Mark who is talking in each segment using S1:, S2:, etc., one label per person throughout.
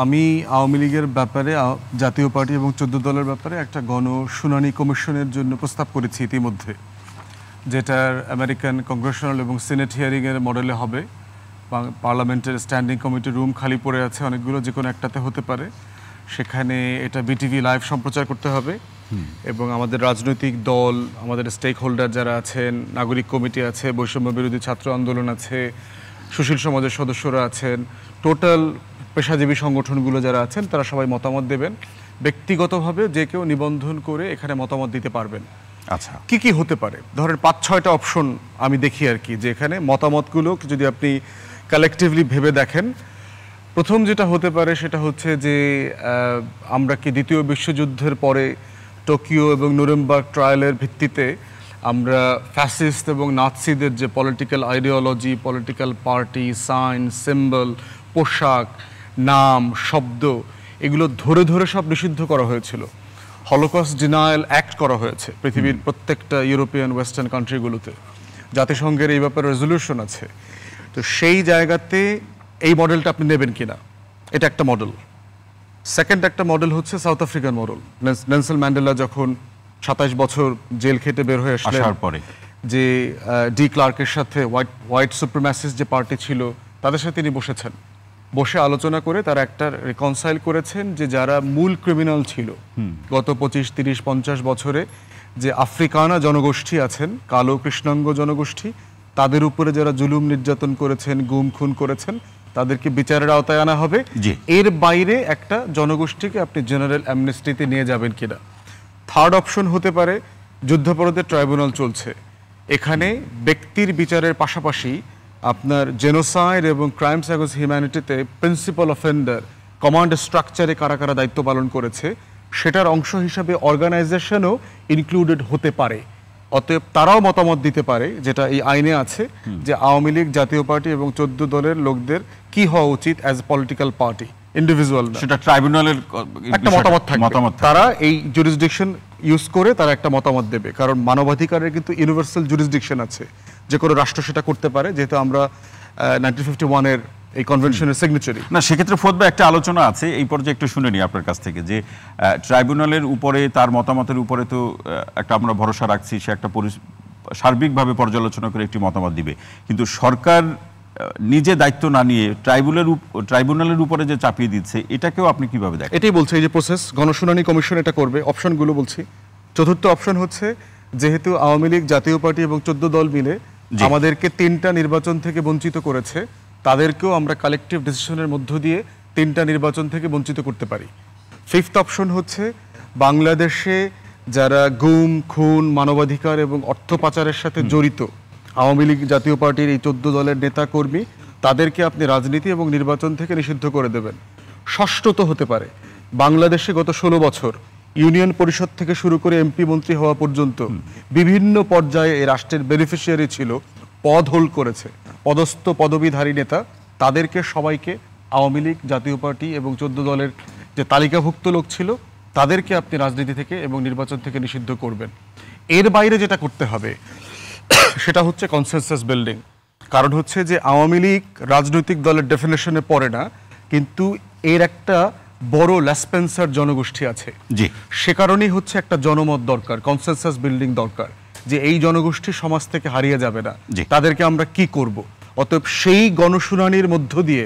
S1: আমি আওয়ামী লীগের ব্যাপারে জাতীয় পার্টি এবং 14 দলের ব্যাপারে একটা গণশুনানি কমিশনের জন্য প্রস্তাব করেছি ইতিমধ্যে, যেটার আমেরিকান কংগ্রেশনাল এবং সিনেট হিয়ারিংয়ের মডেলে হবে। পার্লামেন্টের স্ট্যান্ডিং কমিটি রুম খালি পড়ে আছে অনেকগুলো, যে কোনো একটাতে হতে পারে। সেখানে এটা বিটিভি লাইভ সম্প্রচার করতে হবে এবং আমাদের রাজনৈতিক দল, আমাদের স্টেক হোল্ডার যারা আছেন, নাগরিক কমিটি আছে, বৈষম্য বিরোধী ছাত্র আন্দোলন আছে, সুশীল সমাজের সদস্যরা আছেন, টোটাল পেশাজীবী সংগঠনগুলো যারা আছেন, তারা সবাই মতামত দেবেন। ব্যক্তিগতভাবে যে কেউ নিবন্ধন করে এখানে মতামত দিতে পারবেন।
S2: আচ্ছা,
S1: কি কি হতে পারে? ধরেন 5-6টা অপশন আমি দেখি আর কি, যে এখানে মতামতগুলো যদি আপনি কালেকটিভলি ভেবে দেখেন। প্রথম যেটা হতে পারে সেটা হচ্ছে যে আমরা কি দ্বিতীয় বিশ্বযুদ্ধের পরে টোকিও এবং নুরেমবার্গ ট্রায়ালের ভিত্তিতে আমরা ফ্যাসিস্ট এবং নাৎসিদের যে political ideology, political party, sign, symbol, পোশাক, নাম, শব্দ, এগুলো ধরে ধরে সব নিষিদ্ধ করা হয়েছিল। হলোকস্ট ডিনায়াল অ্যাক্ট করা হয়েছে পৃথিবীর প্রত্যেকটা ইউরোপিয়ান ওয়েস্টার্ন কান্ট্রিগুলোতে। জাতিসংঘের এই ব্যাপারে রেজলিউশন আছে। তো সেই জায়গাতে এই মডেলটা আপনি নেবেন কিনা, এটা একটা মডেল। সেকেন্ড একটা মডেল হচ্ছে south African model. Nelson Mandela যখন 27 বছর জেল খেটে বের হয়ে আসার পরে যে ডি ক্লার্কের সাথে হোয়াইট সুপ্রিম্যাসিস্ট যে পার্টি ছিল তাদের সাথে তিনি বসেছেন, বসে আলোচনা করে তারা একটা রিকনসাইল করেছেন যে যারা মূল ক্রিমিনাল ছিল গত 25, 30, 50 বছরে, যে আফ্রিকানা জনগোষ্ঠী আছেন, কালো কৃষ্ণাঙ্গ জনগোষ্ঠী, তাদের উপরে যারা জুলুম নির্যাতন করেছেন, গুম খুন করেছেন, তাদেরকে বিচারের আওতায় আনা হবে। এর বাইরে একটা জনগোষ্ঠীকে আপনি জেনারেল অ্যামনেস্টিতে নিয়ে যাবেন কিনা। থার্ড অপশন হতে পারে যুদ্ধাপরাধের ট্রাইব্যুনাল চলছে, এখানে ব্যক্তির বিচারের পাশাপাশি আপনার জেনোসাইড এবং ক্রাইমস অ্যাগেন্স্ট হিউম্যানিটিতে প্রিন্সিপাল অফেন্ডার, কমান্ড স্ট্রাকচারে কারা কারা দায়িত্ব পালন করেছে সেটার অংশ হিসাবে অর্গানাইজেশনও ইনক্লুডেড হতে পারে। অতএব তারাও মতামত দিতে পারে, যেটা এই আইনে আছে, যে আওয়ামী লীগ, জাতীয় পার্টি এবং 14 দলের লোকদের কি হওয়া উচিত অ্যাজ পলিটিক্যাল পার্টি, ইন্ডিভিজুয়াল।
S2: সেটা ট্রাইব্যুনালের একটা
S1: মতামত থাকবে। তারা এই জুরিসডিকশন ইউজ করে তারা একটা মতামত দেবে, কারণ মানবাধিকারের কিন্তু ইউনিভার্সাল জুরিসডিকশন আছে, যে কোনো রাষ্ট্র সেটা করতে পারে, যেহেতু আমরা 1951-এর এই কনভেনশনের সিগনেচারি।
S2: না, সেক্ষেত্রে ফোর্থ একটা আলোচনা আছে, এই পর্যায়ে একটু শুনে নিই আপনার কাছ থেকে, যে ট্রাইব্যুনালের উপরে, তার মতামতের উপরে তো একটা আমরা ভরসা রাখছি, সে একটা সার্বিকভাবে পর্যালোচনা করে একটি মতামত দিবে, কিন্তু সরকার নিজে দায়িত্ব না নিয়ে ট্রাইব্যুনালের উপরে যে চাপিয়ে দিচ্ছে, এটাকেও আপনি কিভাবে দেখেন?
S1: এটাই বলছে এই যে প্রসেস, গণশুনানি কমিশন এটা করবে। অপশনগুলো বলছি। চতুর্থ অপশন হচ্ছে, যেহেতু আওয়ামী লীগ, জাতীয় পার্টি এবং 14 দল মিলে আমাদেরকে 3টা নির্বাচন থেকে বঞ্চিত করেছে, তাদেরকেও আমরা কালেকটিভ ডিসিশনের মধ্য দিয়ে 3টা নির্বাচন থেকে বঞ্চিত করতে পারি। ফিফথ অপশন হচ্ছে, বাংলাদেশে যারা গুম, খুন, মানবাধিকার এবং অর্থ পাচারের সাথে জড়িত আওয়ামী লীগ, জাতীয় পার্টির এই 14 দলের নেতা কর্মী, তাদেরকে আপনি রাজনীতি এবং নির্বাচন থেকে নিষিদ্ধ করে দেবেন। ষষ্ঠত হতে পারে, বাংলাদেশে গত 16 বছর ইউনিয়ন পরিষদ থেকে শুরু করে এমপি মন্ত্রী হওয়া পর্যন্ত বিভিন্ন পর্যায়ে এই রাষ্ট্রের বেনিফিশিয়ারি ছিল, পদ হোল্ড করেছে, পদস্থ পদবীধারী নেতা, তাদেরকে সবাইকে আওয়ামী লীগ, জাতীয় পার্টি এবং 14 দলের যে তালিকাভুক্ত লোক ছিল তাদেরকে আপনি রাজনীতি থেকে এবং নির্বাচন থেকে নিষিদ্ধ করবেন। এর বাইরে যেটা করতে হবে সেটা হচ্ছে কনসেনসাস বিল্ডিং। কারণ হচ্ছে যে আওয়ামী লীগ রাজনৈতিক দলের ডেফিনেশনে পড়ে না, কিন্তু এর একটা বড় ল্যাসপেন্সার জনগোষ্ঠী আছে। সে কারণেই হচ্ছে একটা জনমত দরকার, কনসেনসাস বিল্ডিং দরকার, যে এই জনগোষ্ঠী সমাজ থেকে হারিয়ে যাবে না, তাদেরকে আমরা কি করব। অতএব সেই গণশুনানির মধ্য দিয়ে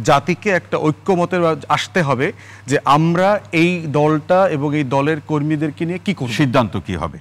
S1: জাতিকে একটা ঐক্যমতে আসতে হবে যে আমরা এই দলটা এবং এই দলের কর্মীদেরকে নিয়ে কি করব,
S2: সিদ্ধান্ত কি হবে।